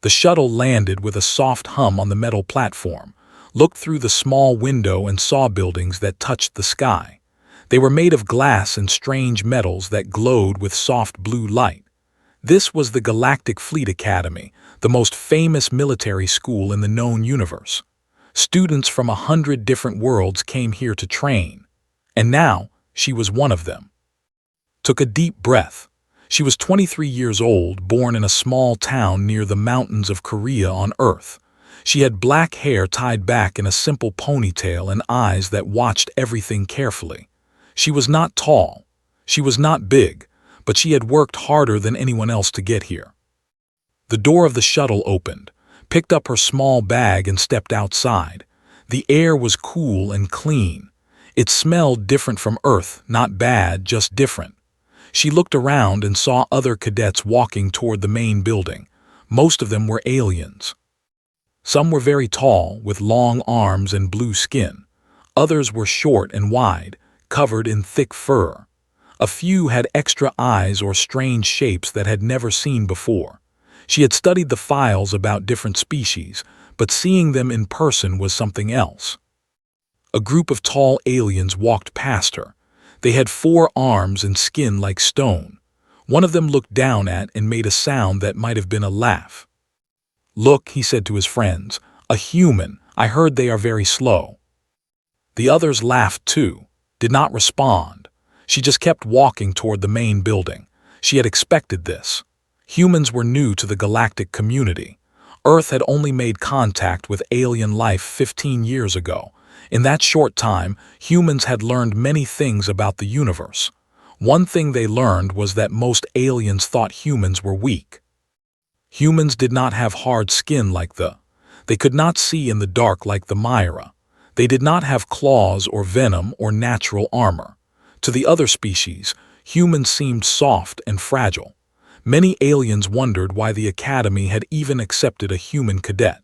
The shuttle landed with a soft hum on the metal platform, looked through the small window and saw buildings that touched the sky. They were made of glass and strange metals that glowed with soft blue light. This was the Galactic Fleet Academy, the most famous military school in the known universe. Students from 100 different worlds came here to train. And now, she was one of them. Took a deep breath. She was 23 years old, born in a small town near the mountains of Korea on Earth. She had black hair tied back in a simple ponytail and eyes that watched everything carefully. She was not tall. She was not big, but she had worked harder than anyone else to get here. The door of the shuttle opened, picked up her small bag and stepped outside. The air was cool and clean. It smelled different from Earth, not bad, just different. She looked around and saw other cadets walking toward the main building. Most of them were aliens. Some were very tall, with long arms and blue skin. Others were short and wide, covered in thick fur. A few had extra eyes or strange shapes that had never seen before. She had studied the files about different species, but seeing them in person was something else. A group of tall aliens walked past her. They had 4 arms and skin like stone. One of them looked down at and made a sound that might have been a laugh. "Look," he said to his friends, "a human. I heard they are very slow." The others laughed too, did not respond. She just kept walking toward the main building. She had expected this. Humans were new to the galactic community. Earth had only made contact with alien life 15 years ago. In that short time, humans had learned many things about the universe. One thing they learned was that most aliens thought humans were weak. Humans did not have hard skin like they could not see in the dark like the Myra. They did not have claws or venom or natural armor. To the other species, humans seemed soft and fragile. Many aliens wondered why the Academy had even accepted a human cadet.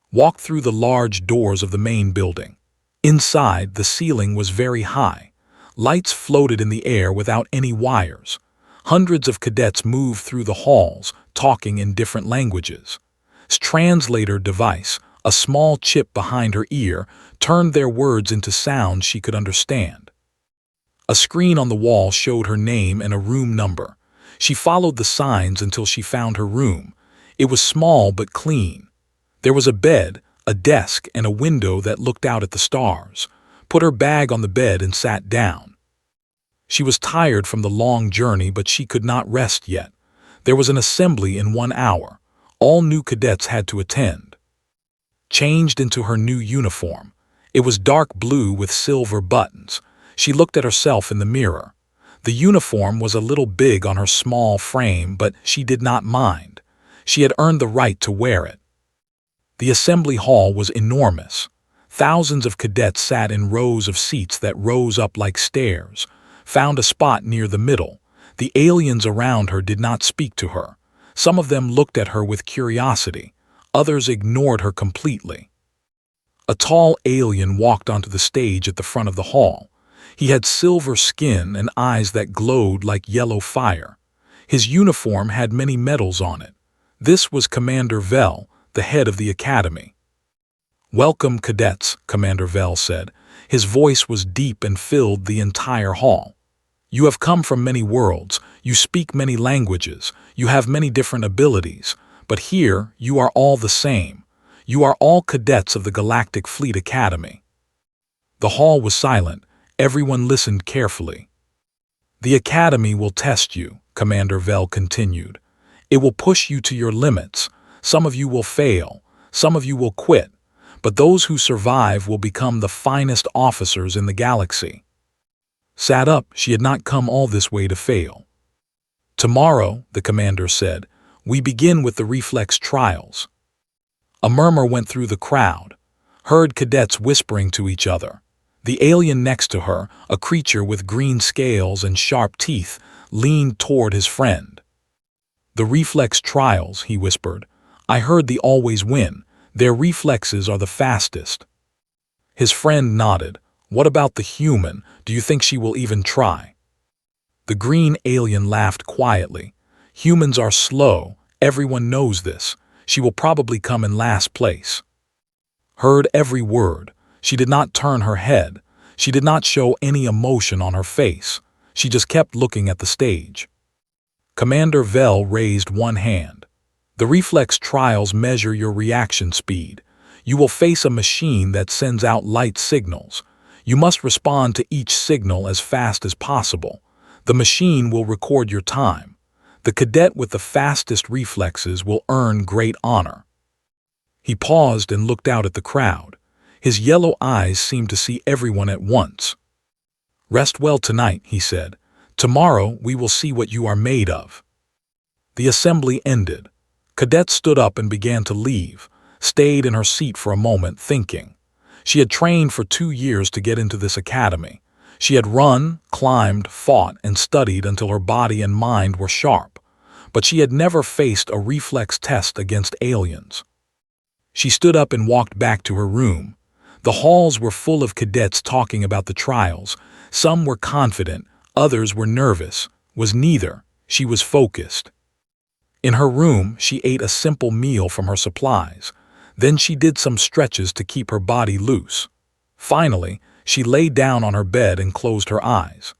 Walked through the large doors of the main building. Inside, the ceiling was very high. Lights floated in the air without any wires. Hundreds of cadets moved through the halls, talking in different languages. Translator device, a small chip behind her ear, turned their words into sounds she could understand. A screen on the wall showed her name and a room number. She followed the signs until she found her room. It was small but clean. There was a bed, a desk, and a window that looked out at the stars. Put her bag on the bed and sat down. She was tired from the long journey, but she could not rest yet. There was an assembly in 1 hour. All new cadets had to attend. Changed into her new uniform. It was dark blue with silver buttons. She looked at herself in the mirror. The uniform was a little big on her small frame, but she did not mind. She had earned the right to wear it. The assembly hall was enormous. Thousands of cadets sat in rows of seats that rose up like stairs. Found a spot near the middle. The aliens around her did not speak to her. Some of them looked at her with curiosity. Others ignored her completely. A tall alien walked onto the stage at the front of the hall. He had silver skin and eyes that glowed like yellow fire. His uniform had many medals on it. This was Commander Vell, the head of the academy. "Welcome, cadets," Commander Vell said. His voice was deep and filled the entire hall. "You have come from many worlds, you speak many languages, you have many different abilities, but here you are all the same. You are all cadets of the Galactic Fleet Academy." The hall was silent. Everyone listened carefully. "The Academy will test you," Commander Vell continued. "It will push you to your limits. Some of you will fail, some of you will quit, but those who survive will become the finest officers in the galaxy." Sat up, she had not come all this way to fail. "Tomorrow," the commander said, "we begin with the reflex trials." A murmur went through the crowd. Heard cadets whispering to each other. The alien next to her, a creature with green scales and sharp teeth, leaned toward his friend. "The reflex trials," he whispered. "I heard they always win. Their reflexes are the fastest." His friend nodded. "What about the human? Do you think she will even try?" The green alien laughed quietly. "Humans are slow. Everyone knows this. She will probably come in last place. Heard every word. She did not turn her head. She did not show any emotion on her face. She just kept looking at the stage. Commander Vel raised one hand. The reflex trials measure your reaction speed. You will face a machine that sends out light signals. You must respond to each signal as fast as possible. The machine will record your time. The cadet with the fastest reflexes will earn great honor. He paused and looked out at the crowd. His yellow eyes seemed to see everyone at once. "Rest well tonight," he said. "Tomorrow we will see what you are made of." The assembly ended. Cadet stood up and began to leave, stayed in her seat for a moment thinking. She had trained for 2 years to get into this academy. She had run, climbed, fought, and studied until her body and mind were sharp. But she had never faced a reflex test against aliens. She stood up and walked back to her room. The halls were full of cadets talking about the trials. Some were confident, others were nervous. Was neither. She was focused. In her room, she ate a simple meal from her supplies. Then she did some stretches to keep her body loose. Finally, she lay down on her bed and closed her eyes.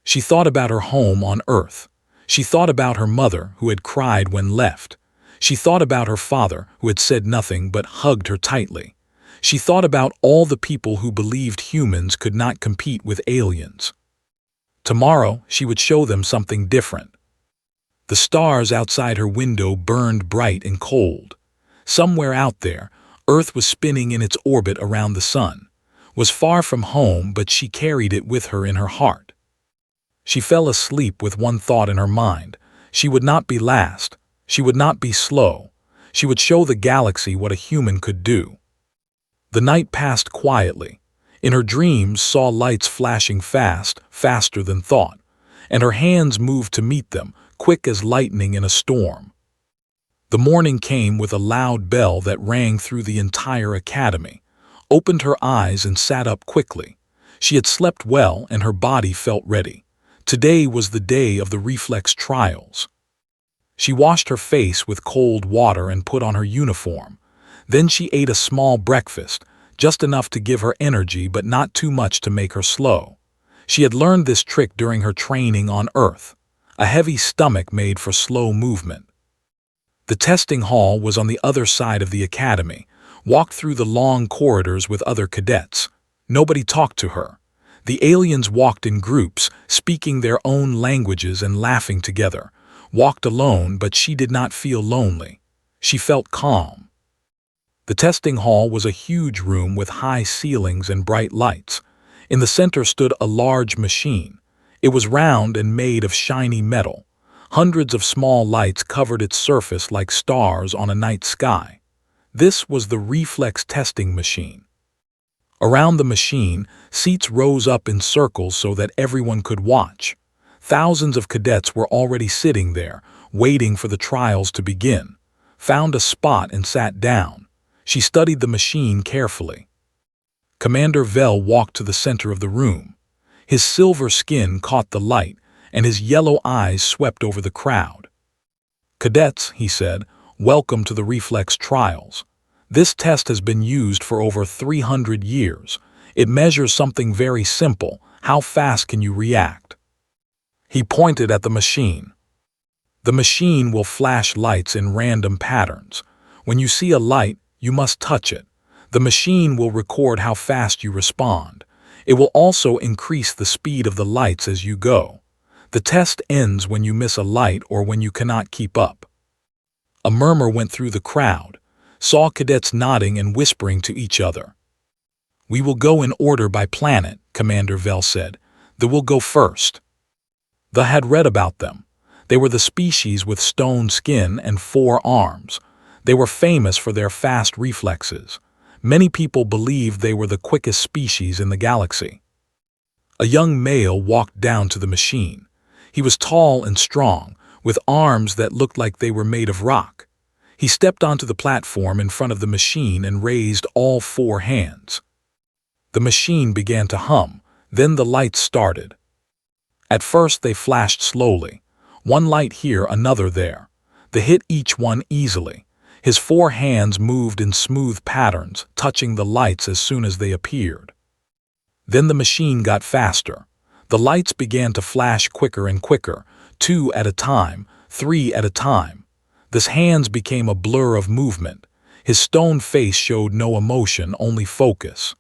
She thought about her home on Earth. She thought about her mother, who had cried when left. She thought about her father, who had said nothing but hugged her tightly. She thought about all the people who believed humans could not compete with aliens. Tomorrow, she would show them something different. The stars outside her window burned bright and cold. Somewhere out there, Earth was spinning in its orbit around the sun. Was far from home, but she carried it with her in her heart. She fell asleep with one thought in her mind. She would not be last. She would not be slow. She would show the galaxy what a human could do. The night passed quietly. In her dreams saw lights flashing fast, faster than thought, and her hands moved to meet them, quick as lightning in a storm. The morning came with a loud bell that rang through the entire academy. Opened her eyes and sat up quickly. She had slept well and her body felt ready. Today was the day of the reflex trials. She washed her face with cold water and put on her uniform. Then she ate a small breakfast, just enough to give her energy but not too much to make her slow. She had learned this trick during her training on Earth. A heavy stomach made for slow movement. The testing hall was on the other side of the academy. Walked through the long corridors with other cadets. Nobody talked to her. The aliens walked in groups, speaking their own languages and laughing together. Walked alone, but she did not feel lonely. She felt calm. The testing hall was a huge room with high ceilings and bright lights. In the center stood a large machine. It was round and made of shiny metal. Hundreds of small lights covered its surface like stars on a night sky. This was the reflex testing machine. Around the machine, seats rose up in circles so that everyone could watch. Thousands of cadets were already sitting there, waiting for the trials to begin. Found a spot and sat down. She studied the machine carefully. Commander Vel walked to the center of the room. His silver skin caught the light, and his yellow eyes swept over the crowd. "Cadets," he said, "welcome to the reflex trials. This test has been used for over 300 years. It measures something very simple: how fast can you react?" He pointed at the machine. The machine will flash lights in random patterns. When you see a light, you must touch it. The machine will record how fast you respond. It will also increase the speed of the lights as you go. The test ends when you miss a light or when you cannot keep up. A murmur went through the crowd. Saw cadets nodding and whispering to each other. "We will go in order by planet," Commander Vel said. "They will go first." They had read about them. They were the species with stone skin and 4 arms. They were famous for their fast reflexes. Many people believed they were the quickest species in the galaxy. A young male walked down to the machine. He was tall and strong, with arms that looked like they were made of rock. He stepped onto the platform in front of the machine and raised all 4 hands. The machine began to hum, then the lights started. At first they flashed slowly. One light here, another there. They hit each one easily. His 4 hands moved in smooth patterns, touching the lights as soon as they appeared. Then the machine got faster. The lights began to flash quicker and quicker, 2 at a time, 3 at a time. His hands became a blur of movement. His stone face showed no emotion, only focus.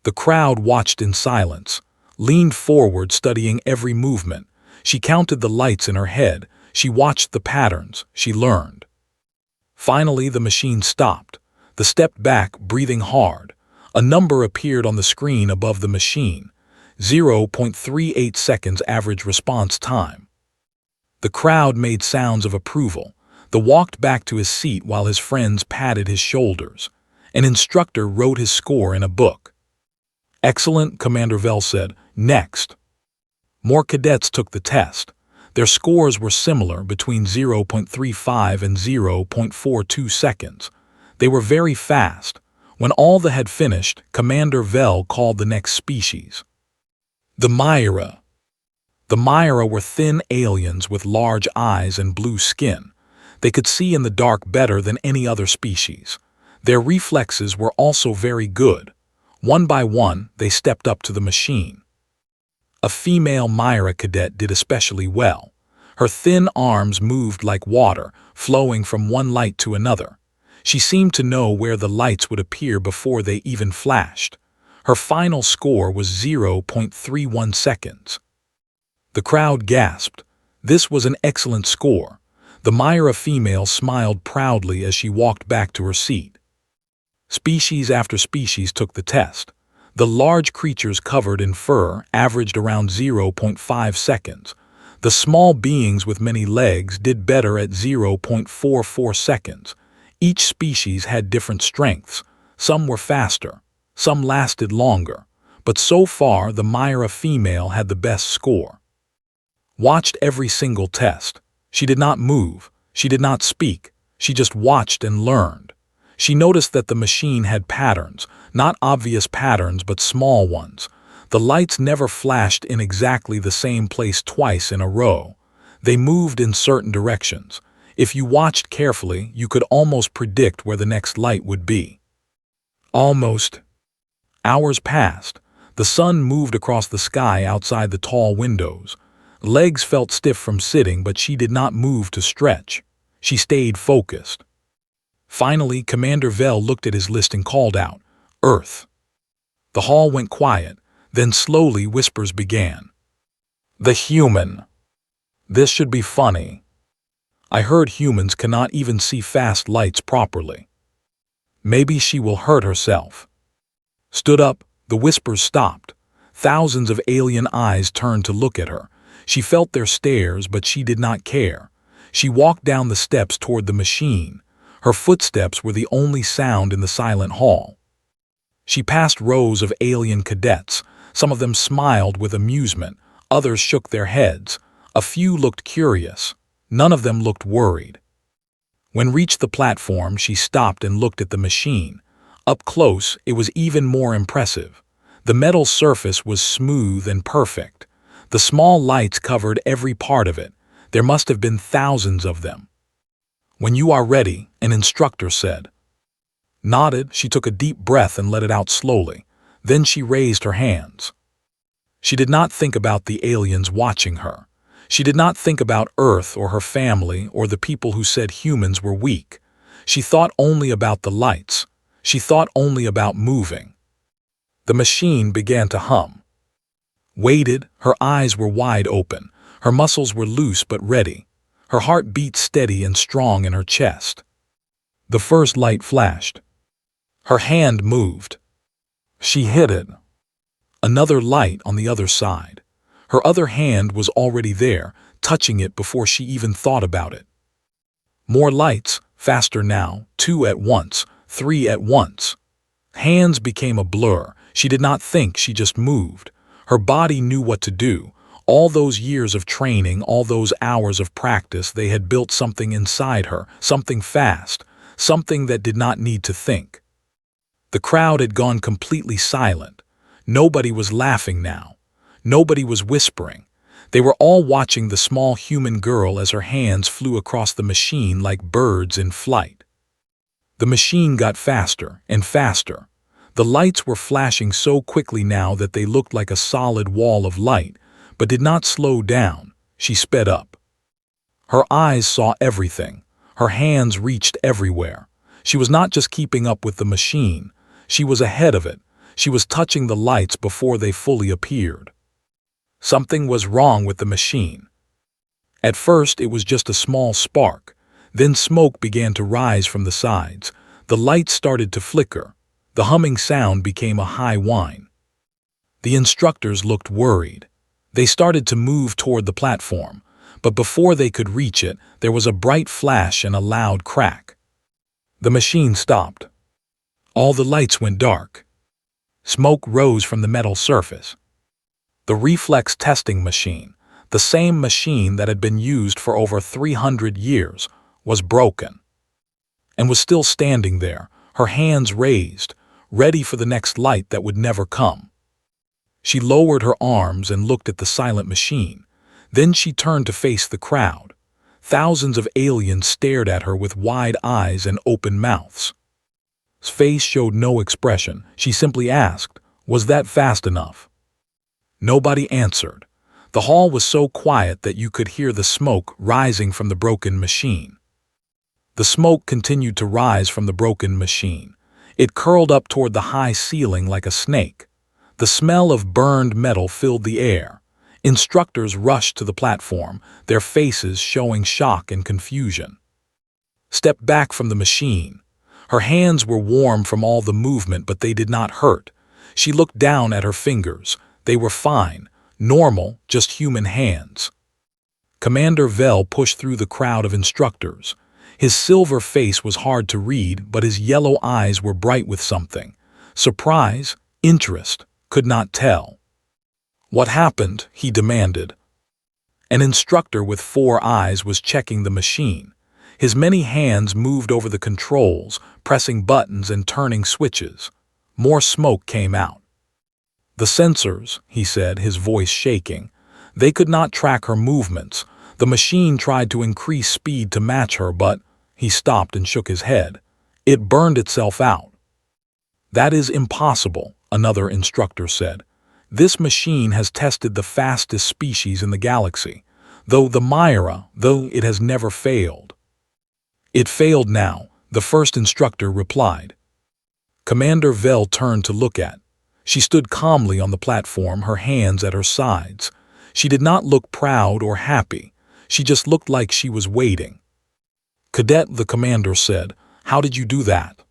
The crowd watched in silence, leaned forward studying every movement. She counted the lights in her head. She watched the patterns. She learned. Finally, the machine stopped. They stepped back, breathing hard. A number appeared on the screen above the machine. 0.38 seconds average response time. The crowd made sounds of approval. They walked back to his seat while his friends patted his shoulders. An instructor wrote his score in a book. "Excellent," Commander Vell said. "Next." More cadets took the test. Their scores were similar, between 0.35 and 0.42 seconds. They were very fast. When all they had finished, Commander Vell called the next species. The Myra. The Myra were thin aliens with large eyes and blue skin. They could see in the dark better than any other species. Their reflexes were also very good. One by one, they stepped up to the machine. A female Myra cadet did especially well. Her thin arms moved like water, flowing from one light to another. She seemed to know where the lights would appear before they even flashed. Her final score was 0.31 seconds. The crowd gasped. This was an excellent score. The Myra female smiled proudly as she walked back to her seat. Species after species took the test. The large creatures covered in fur averaged around 0.5 seconds. The small beings with many legs did better at 0.44 seconds. Each species had different strengths. Some were faster. Some lasted longer. But so far, the Myra female had the best score. Watched every single test. She did not move. She did not speak. She just watched and learned. She noticed that the machine had patterns, not obvious patterns but small ones. The lights never flashed in exactly the same place twice in a row. They moved in certain directions. If you watched carefully, you could almost predict where the next light would be. Almost. Hours passed. The sun moved across the sky outside the tall windows. Legs felt stiff from sitting, but she did not move to stretch. She stayed focused. Finally, Commander Vell looked at his list and called out, "Earth." The hall went quiet. Then slowly whispers began. "The human. This should be funny. I heard humans cannot even see fast lights properly. Maybe she will hurt herself." Stood up, the whispers stopped. Thousands of alien eyes turned to look at her. She felt their stares, but she did not care. She walked down the steps toward the machine. Her footsteps were the only sound in the silent hall. She passed rows of alien cadets. Some of them smiled with amusement. Others shook their heads. A few looked curious. None of them looked worried. When reached the platform, she stopped and looked at the machine. Up close, it was even more impressive. The metal surface was smooth and perfect. The small lights covered every part of it. There must have been thousands of them. "When you are ready," an instructor said. Nodded, she took a deep breath and let it out slowly. Then she raised her hands. She did not think about the aliens watching her. She did not think about Earth or her family or the people who said humans were weak. She thought only about the lights. She thought only about moving. The machine began to hum. Waited, her eyes were wide open. Her muscles were loose but ready. Her heart beat steady and strong in her chest. The first light flashed. Her hand moved. She hit it. Another light on the other side. Her other hand was already there, touching it before she even thought about it. More lights, faster now, 2 at once, 3 at once. Hands became a blur. She did not think, she just moved. Her body knew what to do. All those years of training, all those hours of practice, they had built something inside her, something fast, something that did not need to think. The crowd had gone completely silent. Nobody was laughing now. Nobody was whispering. They were all watching the small human girl as her hands flew across the machine like birds in flight. The machine got faster and faster. The lights were flashing so quickly now that they looked like a solid wall of light, but did not slow down. She sped up. Her eyes saw everything. Her hands reached everywhere. She was not just keeping up with the machine. She was ahead of it. She was touching the lights before they fully appeared. Something was wrong with the machine. At first, it was just a small spark. Then smoke began to rise from the sides. The lights started to flicker. The humming sound became a high whine. The instructors looked worried. They started to move toward the platform, but before they could reach it, there was a bright flash and a loud crack. The machine stopped. All the lights went dark. Smoke rose from the metal surface. The reflex testing machine, the same machine that had been used for over 300 years, was broken and was still standing there, her hands raised, ready for the next light that would never come. She lowered her arms and looked at the silent machine. Then she turned to face the crowd. Thousands of aliens stared at her with wide eyes and open mouths. His face showed no expression. She simply asked, "Was that fast enough?" Nobody answered. The hall was so quiet that you could hear the smoke rising from the broken machine. The smoke continued to rise from the broken machine. It curled up toward the high ceiling like a snake. The smell of burned metal filled the air. Instructors rushed to the platform, their faces showing shock and confusion. Step back from the machine. Her hands were warm from all the movement, but they did not hurt. She looked down at her fingers. They were fine, normal, just human hands. Commander Vell pushed through the crowd of instructors. His silver face was hard to read, but his yellow eyes were bright with something. Surprise, interest, could not tell. "What happened?" he demanded. An instructor with 4 eyes was checking the machine. His many hands moved over the controls, pressing buttons and turning switches. More smoke came out. "The sensors," he said, his voice shaking. "They could not track her movements. The machine tried to increase speed to match her, but—" He stopped and shook his head. "It burned itself out." "That is impossible," another instructor said. "This machine has tested the fastest species in the galaxy. Though it has never failed." "It failed now," the first instructor replied. Commander Vell turned to look at. She stood calmly on the platform, her hands at her sides. She did not look proud or happy. She just looked like she was waiting. "Cadet," the commander said, "how did you do that?"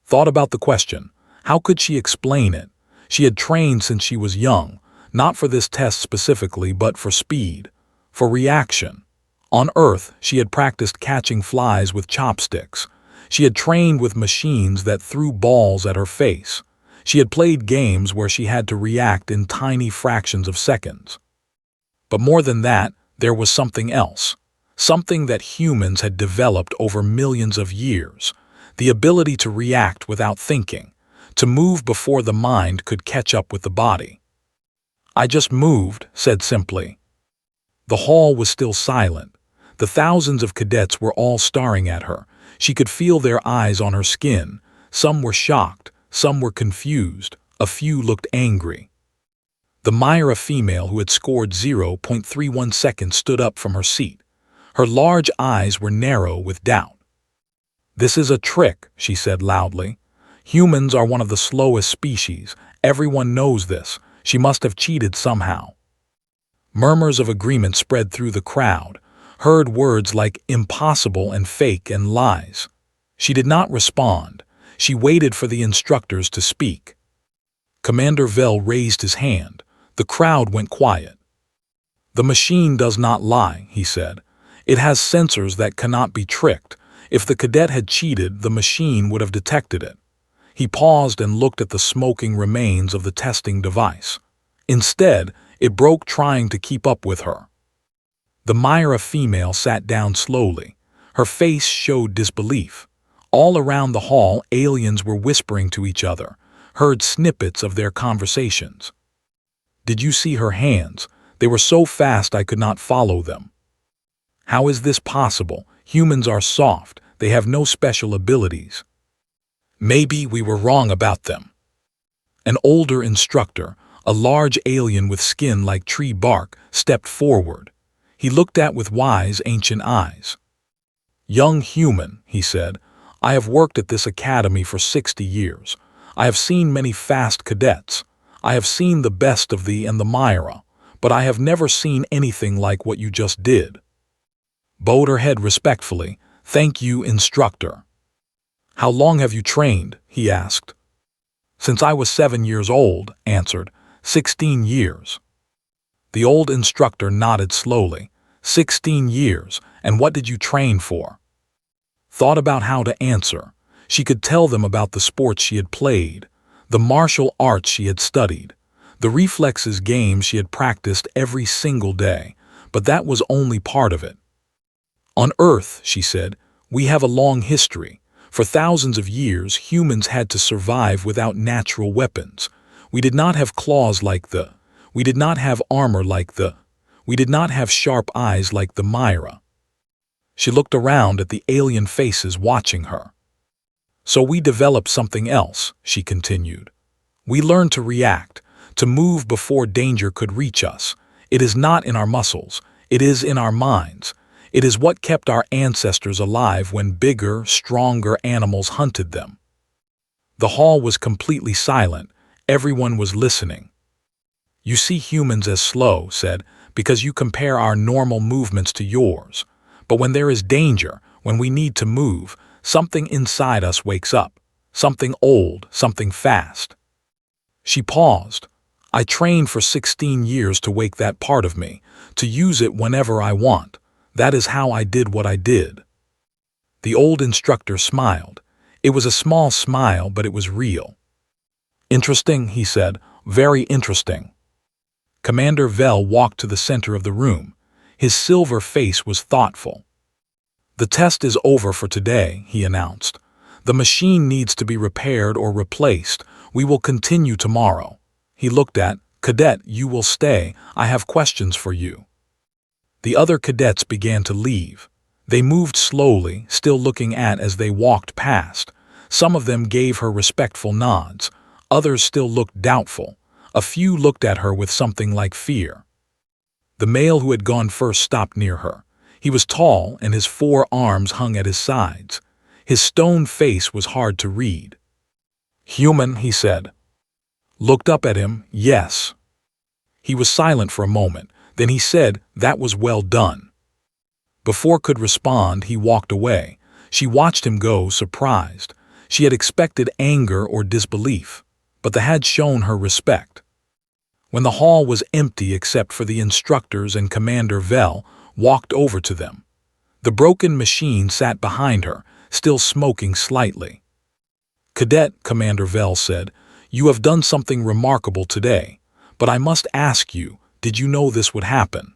Thought about the question. How could she explain it? She had trained since she was young, not for this test specifically, but for speed, for reaction. On Earth, she had practiced catching flies with chopsticks. She had trained with machines that threw balls at her face. She had played games where she had to react in tiny fractions of seconds. But more than that, there was something else. Something that humans had developed over millions of years. The ability to react without thinking, to move before the mind could catch up with the body. "I just moved," said simply. The hall was still silent. The thousands of cadets were all staring at her. She could feel their eyes on her skin. Some were shocked, some were confused, a few looked angry. The Myra female who had scored 0.31 seconds stood up from her seat. Her large eyes were narrow with doubt. "This is a trick," she said loudly. "Humans are one of the slowest species. Everyone knows this. She must have cheated somehow." Murmurs of agreement spread through the crowd, heard words like impossible and fake and lies. She did not respond. She waited for the instructors to speak. Commander Vell raised his hand. The crowd went quiet. "The machine does not lie," he said. "It has sensors that cannot be tricked. If the cadet had cheated, the machine would have detected it." He paused and looked at the smoking remains of the testing device. Instead, it broke trying to keep up with her. The Myra female sat down slowly. Her face showed disbelief. All around the hall, aliens were whispering to each other, heard snippets of their conversations. "Did you see her hands? They were so fast I could not follow them." "How is this possible? Humans are soft. They have no special abilities. Maybe we were wrong about them. An older instructor, a large alien with skin like tree bark, stepped forward. He looked at with wise, ancient eyes. "Young human," he said, "I have worked at this academy for 60 years. I have seen many fast cadets. I have seen the best of thee and the Myra, but I have never seen anything like what you just did." Bowed her head respectfully. "Thank you, instructor." "How long have you trained?" he asked. "Since I was 7 years old," answered. 16 years. The old instructor nodded slowly. 16 years, and what did you train for? Thought about how to answer. She could tell them about the sports she had played, the martial arts she had studied, the reflexes games she had practiced every single day, but that was only part of it. "On Earth," she said, "we have a long history. For thousands of years, humans had to survive without natural weapons. We did not have claws like we did not have armor like we did not have sharp eyes like the Myra." She looked around at the alien faces watching her. "So we developed something else," she continued. "We learned to react, to move before danger could reach us. It is not in our muscles, it is in our minds. It is what kept our ancestors alive when bigger, stronger animals hunted them." The hall was completely silent. Everyone was listening. "You see humans as slow," said, "because you compare our normal movements to yours. But when there is danger, when we need to move, something inside us wakes up. Something old, something fast." She paused. "I trained for 16 years to wake that part of me, to use it whenever I want. That is how I did what I did." The old instructor smiled. It was a small smile, but it was real. "Interesting," he said. "Very interesting." Commander Vell walked to the center of the room. His silver face was thoughtful. "The test is over for today," he announced. "The machine needs to be repaired or replaced. We will continue tomorrow." He looked at, "Cadet, you will stay. I have questions for you." The other cadets began to leave. They moved slowly, still looking at as they walked past. Some of them gave her respectful nods. Others still looked doubtful. A few looked at her with something like fear. The male who had gone first stopped near her. He was tall, and his 4 arms hung at his sides. His stone face was hard to read. "Human," he said. Looked up at him, "Yes." He was silent for a moment. Then he said, "That was well done." Before could respond, he walked away. She watched him go, surprised. She had expected anger or disbelief, but the had shown her respect. When the hall was empty except for the instructors and Commander Vell, walked over to them. The broken machine sat behind her, still smoking slightly. "Cadet," Commander Vell said, "you have done something remarkable today, but I must ask you, did you know this would happen?"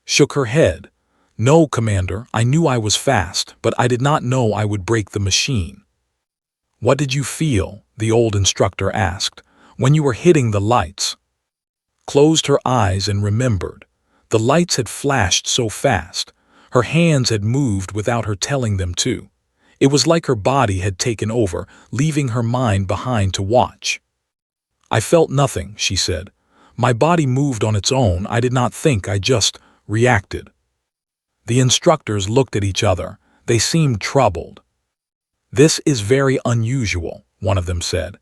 Shook her head. "No, Commander, I knew I was fast, but I did not know I would break the machine." "What did you feel?" the old instructor asked. "When you were hitting the lights?" Closed her eyes and remembered. The lights had flashed so fast. Her hands had moved without her telling them to. It was like her body had taken over, leaving her mind behind to watch. "I felt nothing," she said. "My body moved on its own. I did not think, I just reacted." The instructors looked at each other. They seemed troubled. "This is very unusual," one of them said.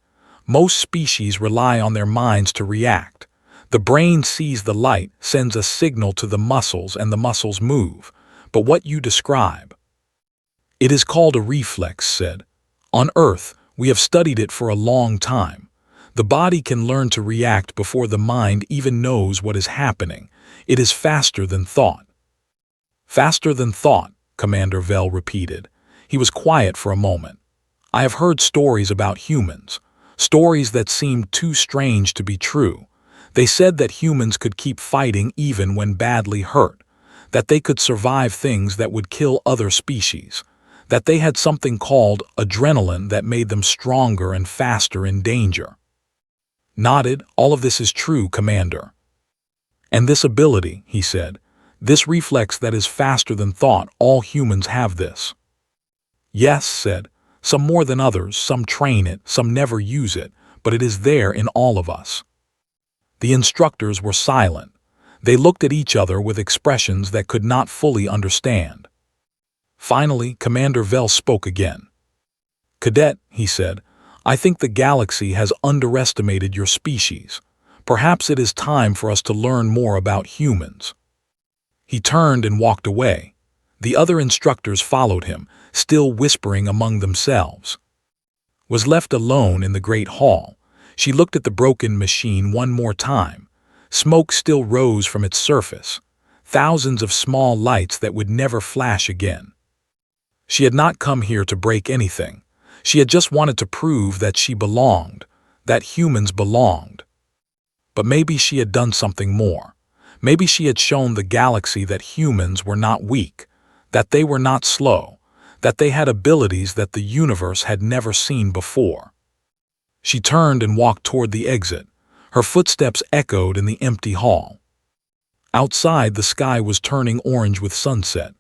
"Most species rely on their minds to react. The brain sees the light, sends a signal to the muscles, and the muscles move. But what you describe—" "It is called a reflex," said. "On Earth, we have studied it for a long time. The body can learn to react before the mind even knows what is happening. It is faster than thought." "Faster than thought," Commander Vell repeated. He was quiet for a moment. "I have heard stories about humans, stories that seemed too strange to be true. They said that humans could keep fighting even when badly hurt, that they could survive things that would kill other species, that they had something called adrenaline that made them stronger and faster in danger." Nodded. "All of this is true, Commander." "And this ability," he said, "this reflex that is faster than thought, all humans have this." Yes, said. Some more than others, some train it, some never use it, but it is there in all of us. The instructors were silent. They looked at each other with expressions that could not fully understand. Finally, Commander Vell spoke again. Cadet, he said, I think the galaxy has underestimated your species. Perhaps it is time for us to learn more about humans. He turned and walked away. The other instructors followed him, still whispering among themselves. Was left alone in the great hall. She looked at the broken machine one more time. Smoke still rose from its surface. Thousands of small lights that would never flash again. She had not come here to break anything. She had just wanted to prove that she belonged, that humans belonged. But maybe she had done something more. Maybe she had shown the galaxy that humans were not weak, that they were not slow, that they had abilities that the universe had never seen before. She turned and walked toward the exit. Her footsteps echoed in the empty hall. Outside, the sky was turning orange with sunset.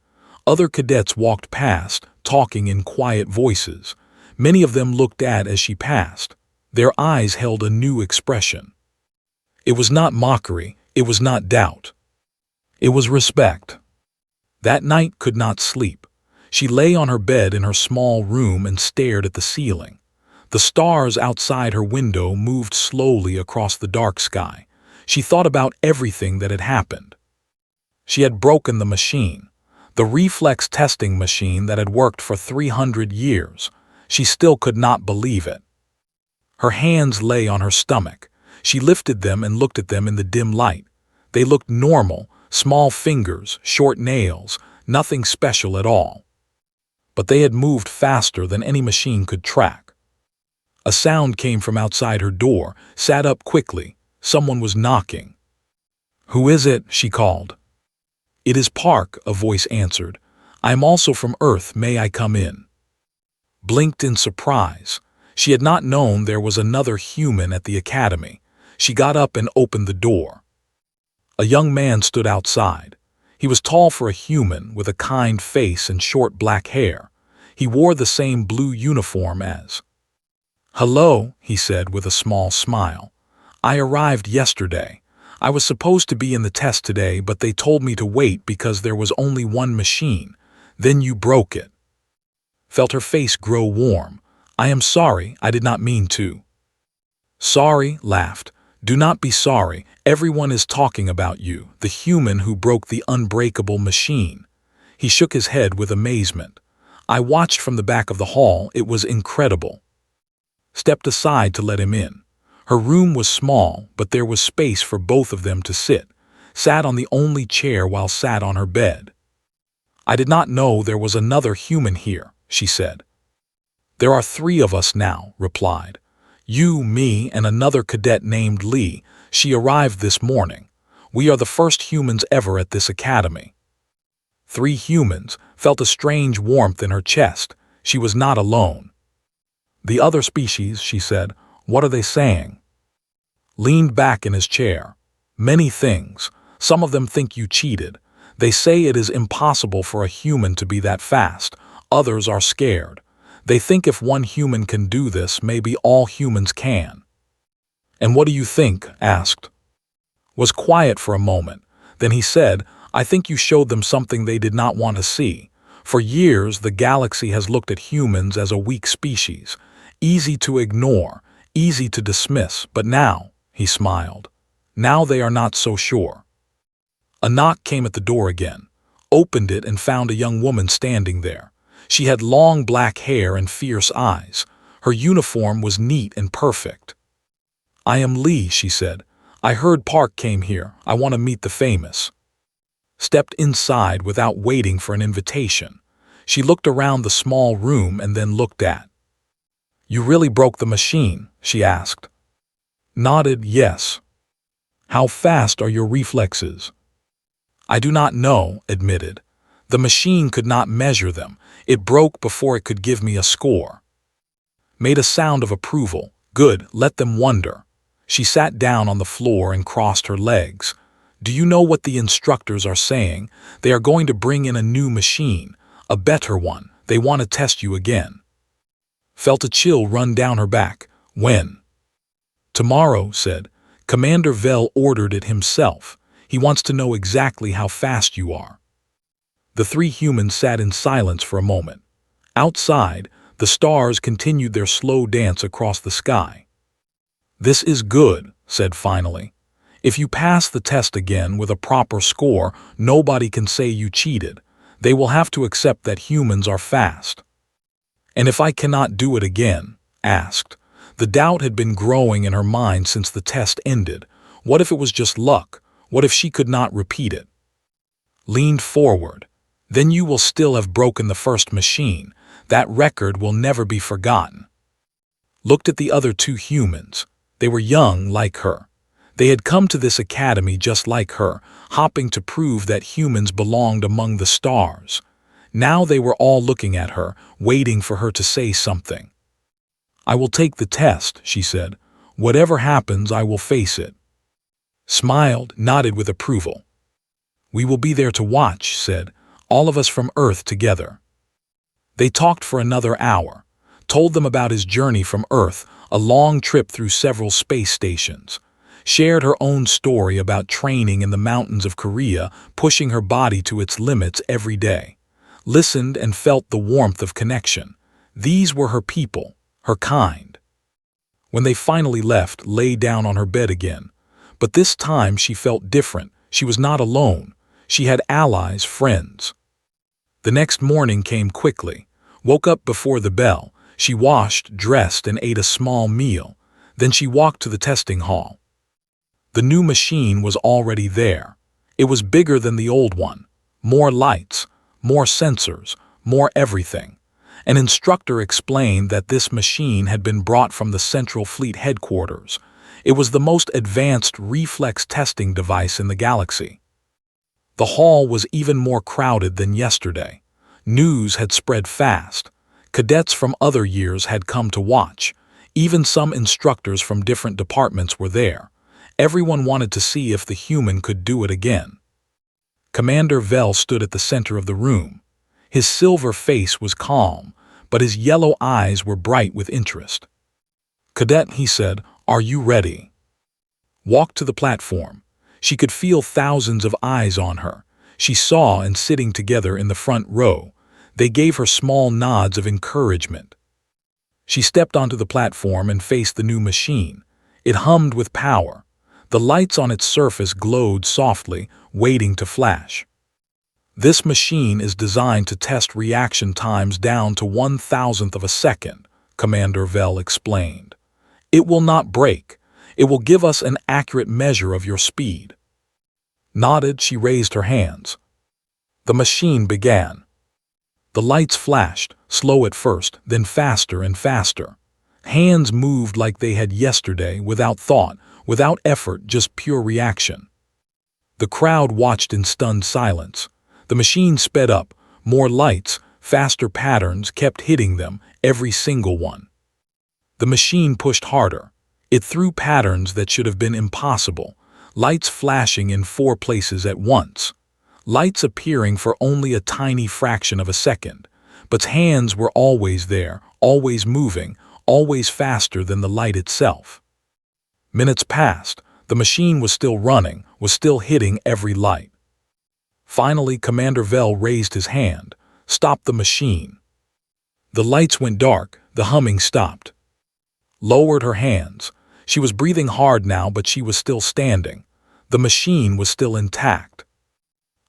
Other cadets walked past, talking in quiet voices. Many of them looked at as she passed. Their eyes held a new expression. It was not mockery, it was not doubt. It was respect. That night could not sleep. She lay on her bed in her small room and stared at the ceiling. The stars outside her window moved slowly across the dark sky. She thought about everything that had happened. She had broken the machine, the reflex testing machine that had worked for 300 years. She still could not believe it. Her hands lay on her stomach. She lifted them and looked at them in the dim light. They looked normal, small fingers, short nails, nothing special at all. But they had moved faster than any machine could track. A sound came from outside her door. Sat up quickly. Someone was knocking. Who is it? She called. It is Park, a voice answered. I am also from Earth. May I come in? Blinked in surprise. She had not known there was another human at the academy. She got up and opened the door. A young man stood outside. He was tall for a human, with a kind face and short black hair. He wore the same blue uniform as. Hello, he said with a small smile. I arrived yesterday. I was supposed to be in the test today, but they told me to wait because there was only one machine. Then you broke it. Felt her face grow warm. I am sorry, I did not mean to. Sorry, laughed. Do not be sorry. Everyone is talking about you, the human who broke the unbreakable machine. He shook his head with amazement. I watched from the back of the hall. It was incredible. Stepped aside to let him in. Her room was small, but there was space for both of them to sit. Sat on the only chair while sat on her bed. I did not know there was another human here, she said. There are 3 of us now, replied. You, me, and another cadet named Lee. She arrived this morning. We are the first humans ever at this academy. 3 humans. Felt a strange warmth in her chest. She was not alone. The other species, she said. What are they saying? Leaned back in his chair. Many things. Some of them think you cheated. They say it is impossible for a human to be that fast. Others are scared. They think if one human can do this, maybe all humans can. And what do you think? Asked. Was quiet for a moment. Then he said, I think you showed them something they did not want to see. For years, the galaxy has looked at humans as a weak species. Easy to ignore, easy to dismiss, but now, he smiled. Now they are not so sure. A knock came at the door again. Opened it and found a young woman standing there. She had long black hair and fierce eyes. Her uniform was neat and perfect. I am Lee, she said. I heard Park came here. I want to meet the famous. Stepped inside without waiting for an invitation. She looked around the small room and then looked at. You really broke the machine? She asked. Nodded yes. How fast are your reflexes? I do not know, admitted. The machine could not measure them. It broke before it could give me a score. Made a sound of approval. Good, let them wonder. She sat down on the floor and crossed her legs. Do you know what the instructors are saying? They are going to bring in a new machine, a better one. They want to test you again. Felt a chill run down her back. When? Tomorrow, said. Commander Vel ordered it himself. He wants to know exactly how fast you are. The three humans sat in silence for a moment. Outside, the stars continued their slow dance across the sky. This is good, said finally. If you pass the test again with a proper score, nobody can say you cheated. They will have to accept that humans are fast. And if I cannot do it again? Asked. The doubt had been growing in her mind since the test ended. What if it was just luck? What if she could not repeat it? Leaned forward. Then you will still have broken the first machine. That record will never be forgotten. Looked at the other two humans. They were young like her. They had come to this academy just like her, hopping to prove that humans belonged among the stars. Now they were all looking at her, waiting for her to say something. I will take the test, she said. Whatever happens, I will face it. Smiled, nodded with approval. We will be there to watch, said, all of us from Earth together. They talked for another hour, told them about his journey from Earth, a long trip through several space stations. Shared her own story about training in the mountains of Korea, pushing her body to its limits every day. Listened and felt the warmth of connection. These were her people, her kind. When they finally left, lay down on her bed again. But this time she felt different. She was not alone. She had allies, friends. The next morning came quickly. Woke up before the bell. She washed, dressed, and ate a small meal. Then she walked to the testing hall. The new machine was already there. It was bigger than the old one. More lights, more sensors, more everything. An instructor explained that this machine had been brought from the Central Fleet headquarters. It was the most advanced reflex testing device in the galaxy. The hall was even more crowded than yesterday. News had spread fast. Cadets from other years had come to watch. Even some instructors from different departments were there. Everyone wanted to see if the human could do it again. Commander Vel stood at the center of the room. His silver face was calm, but his yellow eyes were bright with interest. Cadet, he said, are you ready? Walked to the platform. She could feel thousands of eyes on her. She saw and sitting together in the front row. They gave her small nods of encouragement. She stepped onto the platform and faced the new machine. It hummed with power. The lights on its surface glowed softly, waiting to flash. This machine is designed to test reaction times down to 1,000th of a second, Commander Vel explained. It will not break. It will give us an accurate measure of your speed. Nodded, she raised her hands. The machine began. The lights flashed, slow at first, then faster and faster. Hands moved like they had yesterday, without thought, without effort, just pure reaction. The crowd watched in stunned silence. The machine sped up. More lights, faster patterns kept hitting them, every single one. The machine pushed harder. It threw patterns that should have been impossible. Lights flashing in 4 places at once. Lights appearing for only a tiny fraction of a second. But hands were always there, always moving, always faster than the light itself. Minutes passed. The machine was still running, was still hitting every light. Finally, Commander Vel raised his hand. Stopped the machine. The lights went dark. The humming stopped. Lowered her hands. She was breathing hard now, but she was still standing. The machine was still intact.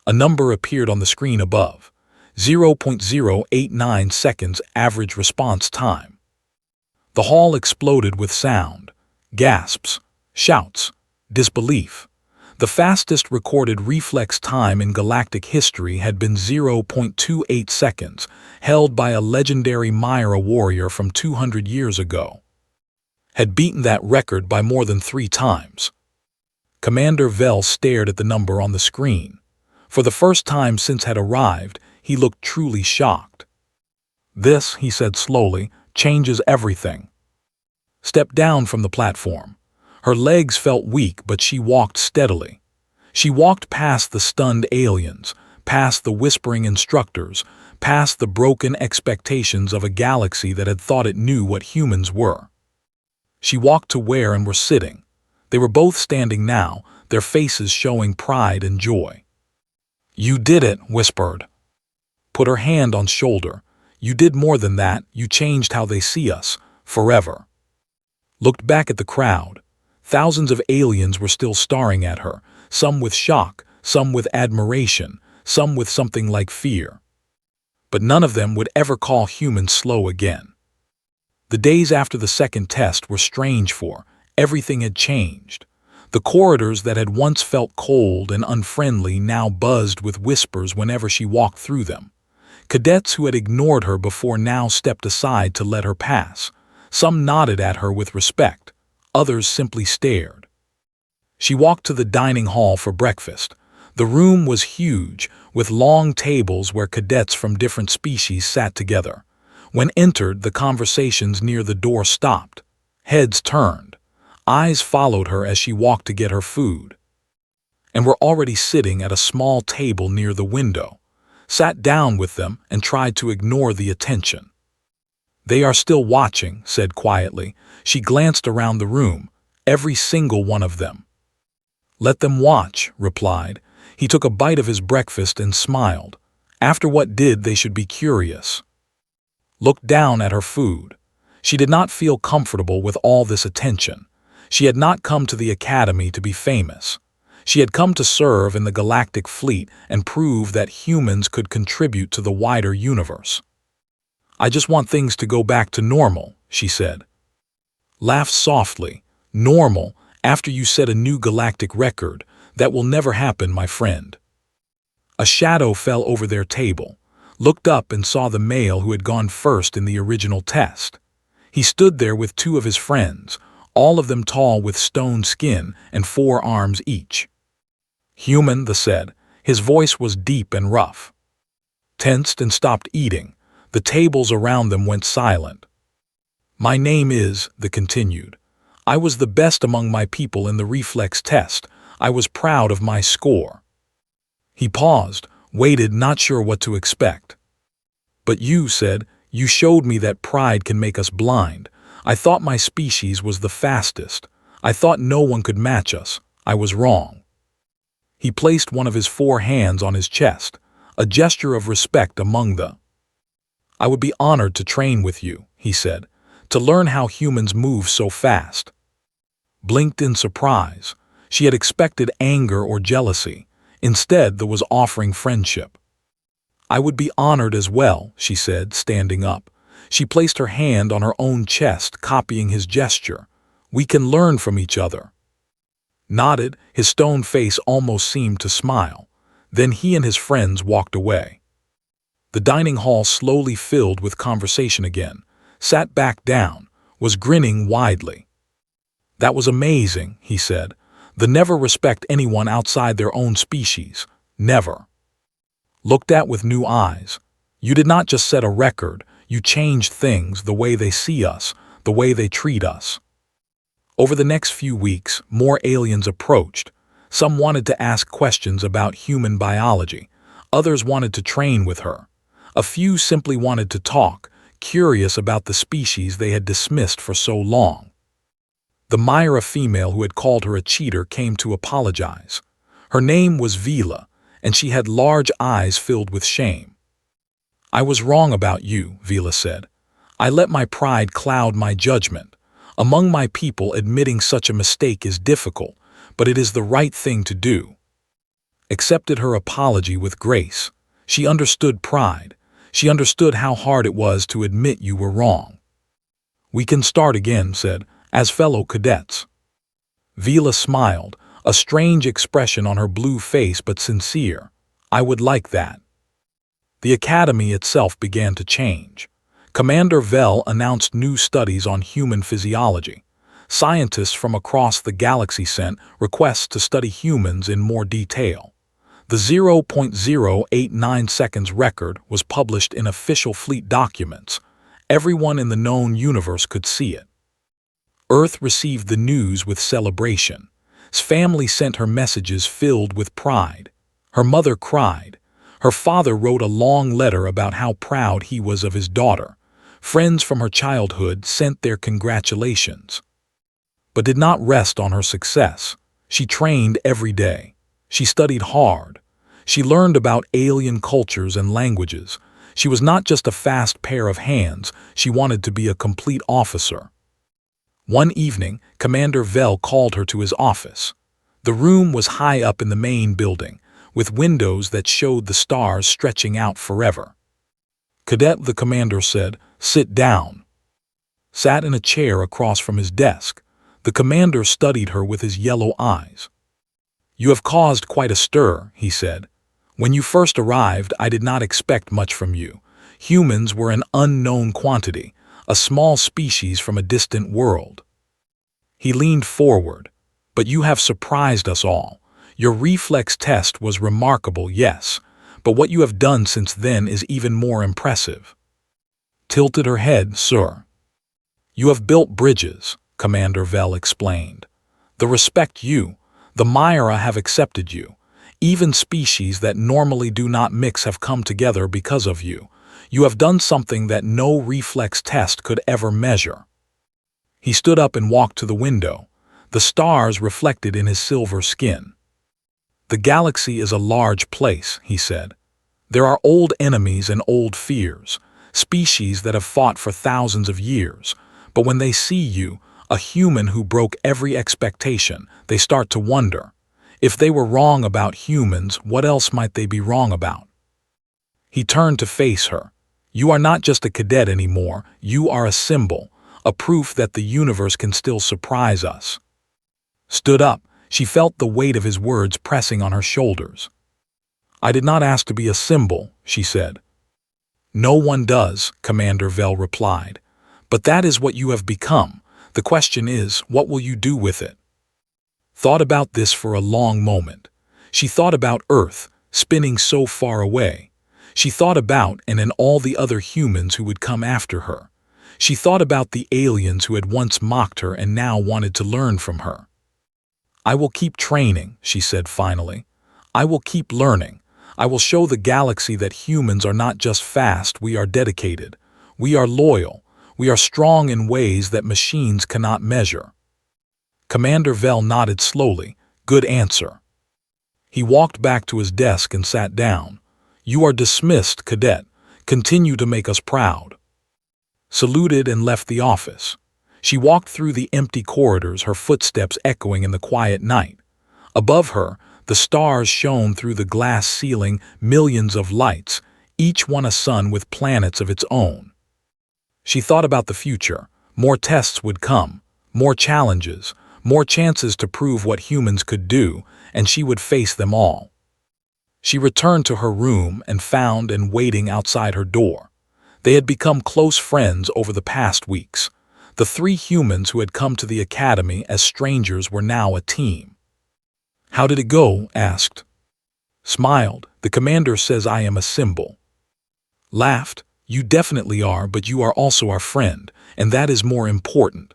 A number appeared on the screen above. 0.089 seconds average response time. The hall exploded with sound. Gasps, shouts, disbelief. The fastest recorded reflex time in galactic history had been 0.28 seconds, held by a legendary Myra warrior from 200 years ago. Had beaten that record by more than 3 times. Commander Vel stared at the number on the screen. For the first time since had arrived, he looked truly shocked. This, he said slowly, changes everything. Stepped down from the platform. Her legs felt weak, but she walked steadily. She walked past the stunned aliens, past the whispering instructors, past the broken expectations of a galaxy that had thought it knew what humans were. She walked to where and were sitting. They were both standing now, their faces showing pride and joy. "You did it," whispered. Put her hand on shoulder. "You did more than that, you changed how they see us, forever." Looked back at the crowd. Thousands of aliens were still staring at her, some with shock, some with admiration, some with something like fear. But none of them would ever call humans slow again. The days after the second test were strange for everything had changed. The corridors that had once felt cold and unfriendly now buzzed with whispers whenever she walked through them. Cadets who had ignored her before now stepped aside to let her pass. Some nodded at her with respect, others simply stared. She walked to the dining hall for breakfast. The room was huge, with long tables where cadets from different species sat together. When entered, the conversations near the door stopped. Heads turned. Eyes followed her as she walked to get her food. And were already sitting at a small table near the window. Sat down with them and tried to ignore the attention. "They are still watching," said quietly. She glanced around the room, every single one of them. "Let them watch," replied. He took a bite of his breakfast and smiled. After what did, they should be curious. Looked down at her food. She did not feel comfortable with all this attention. She had not come to the academy to be famous. She had come to serve in the Galactic Fleet and prove that humans could contribute to the wider universe. "I just want things to go back to normal," she said. Laughed softly. "Normal, after you set a new galactic record. That will never happen, my friend." A shadow fell over their table. Looked up and saw the male who had gone first in the original test. He stood there with two of his friends, all of them tall with stone skin and 4 arms each. "Human," the said. His voice was deep and rough. Tensed and stopped eating. The tables around them went silent. "My name is," the continued. "I was the best among my people in the reflex test. I was proud of my score." He paused, waited, not sure what to expect. "But you," said, "you showed me that pride can make us blind. I thought my species was the fastest. I thought no one could match us. I was wrong." He placed one of his 4 hands on his chest, a gesture of respect among the. "I would be honored to train with you," he said, "to learn how humans move so fast." Blinked in surprise. She had expected anger or jealousy. Instead, there was offering friendship. "I would be honored as well," she said, standing up. She placed her hand on her own chest, copying his gesture. "We can learn from each other." Nodded, his stone face almost seemed to smile. Then he and his friends walked away. The dining hall slowly filled with conversation again. Sat back down, was grinning widely. "That was amazing," he said. "The never respect anyone outside their own species. Never." Looked at with new eyes. "You did not just set a record, you changed things, the way they see us, the way they treat us." Over the next few weeks, more aliens approached. Some wanted to ask questions about human biology. Others wanted to train with her. A few simply wanted to talk, curious about the species they had dismissed for so long. The Myra female who had called her a cheater came to apologize. Her name was Vila, and she had large eyes filled with shame. "I was wrong about you," Vila said. "I let my pride cloud my judgment. Among my people, admitting such a mistake is difficult, but it is the right thing to do." Accepted her apology with grace. She understood pride. She understood how hard it was to admit you were wrong. "We can start again," said, "as fellow cadets." Vila smiled, a strange expression on her blue face but sincere. "I would like that." The academy itself began to change. Commander Vel announced new studies on human physiology. Scientists from across the galaxy sent requests to study humans in more detail. The 0.089 seconds record was published in official fleet documents. Everyone in the known universe could see it. Earth received the news with celebration. His family sent her messages filled with pride. Her mother cried. Her father wrote a long letter about how proud he was of his daughter. Friends from her childhood sent their congratulations, but did not rest on her success. She trained every day. She studied hard. She learned about alien cultures and languages. She was not just a fast pair of hands, she wanted to be a complete officer. One evening, Commander Vell called her to his office. The room was high up in the main building, with windows that showed the stars stretching out forever. "Cadet," the commander said, "sit down." Sat in a chair across from his desk. The commander studied her with his yellow eyes. "You have caused quite a stir," he said. "When you first arrived, I did not expect much from you. Humans were an unknown quantity, a small species from a distant world." He leaned forward. "But you have surprised us all. Your reflex test was remarkable, yes, but what you have done since then is even more impressive." Tilted her head, "Sir." "You have built bridges," Commander Vell explained. "The Myra have accepted you. Even species that normally do not mix have come together because of you. You have done something that no reflex test could ever measure." He stood up and walked to the window. The stars reflected in his silver skin. "The galaxy is a large place," he said. "There are old enemies and old fears, species that have fought for thousands of years. But when they see you, a human who broke every expectation, they start to wonder, if they were wrong about humans, what else might they be wrong about?" He turned to face her. "You are not just a cadet anymore, you are a symbol, a proof that the universe can still surprise us." Stood up, she felt the weight of his words pressing on her shoulders. "I did not ask to be a symbol," she said. "No one does," Commander Vell replied. "But that is what you have become. The question is, what will you do with it?" Thought about this for a long moment. She thought about Earth, spinning so far away. She thought about and all the other humans who would come after her. She thought about the aliens who had once mocked her and now wanted to learn from her. "I will keep training," she said finally. "I will keep learning. I will show the galaxy that humans are not just fast, we are dedicated. We are loyal. We are strong in ways that machines cannot measure." Commander Vell nodded slowly. "Good answer." He walked back to his desk and sat down. "You are dismissed, Cadet. Continue to make us proud." Saluted and left the office. She walked through the empty corridors, her footsteps echoing in the quiet night. Above her, the stars shone through the glass ceiling, millions of lights, each one a sun with planets of its own. She thought about the future. More tests would come, more challenges, more chances to prove what humans could do, and she would face them all. She returned to her room and found and waiting outside her door. They had become close friends over the past weeks. The three humans who had come to the academy as strangers were now a team. "How did it go?" asked. Smiled. "The commander says I am a symbol." Laughed. "You definitely are, but you are also our friend, and that is more important."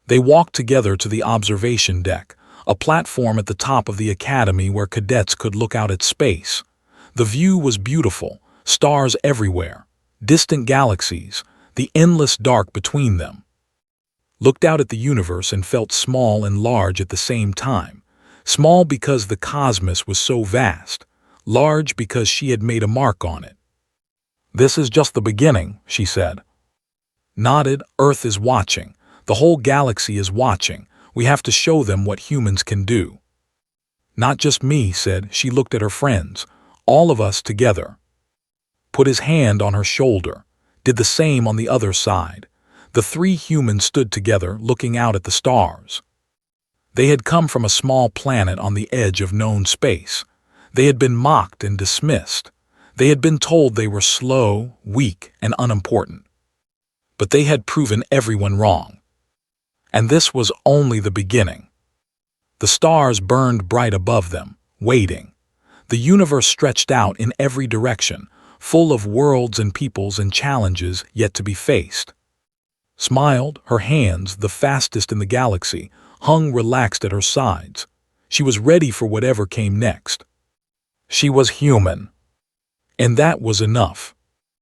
They walked together to the observation deck, a platform at the top of the academy where cadets could look out at space. The view was beautiful, stars everywhere, distant galaxies, the endless dark between them. Looked out at the universe and felt small and large at the same time. Small because the cosmos was so vast, large because she had made a mark on it. "This is just the beginning," she said. Nodded. "Earth is watching. The whole galaxy is watching. We have to show them what humans can do." "Not just me," said. She looked at her friends. "All of us together." Put his hand on her shoulder. Did the same on the other side. The three humans stood together, looking out at the stars. They had come from a small planet on the edge of known space. They had been mocked and dismissed. They had been told they were slow, weak, and unimportant. But they had proven everyone wrong. And this was only the beginning. The stars burned bright above them, waiting. The universe stretched out in every direction, full of worlds and peoples and challenges yet to be faced. Smiled, her hands, the fastest in the galaxy, hung relaxed at her sides. She was ready for whatever came next. She was human. And that was enough.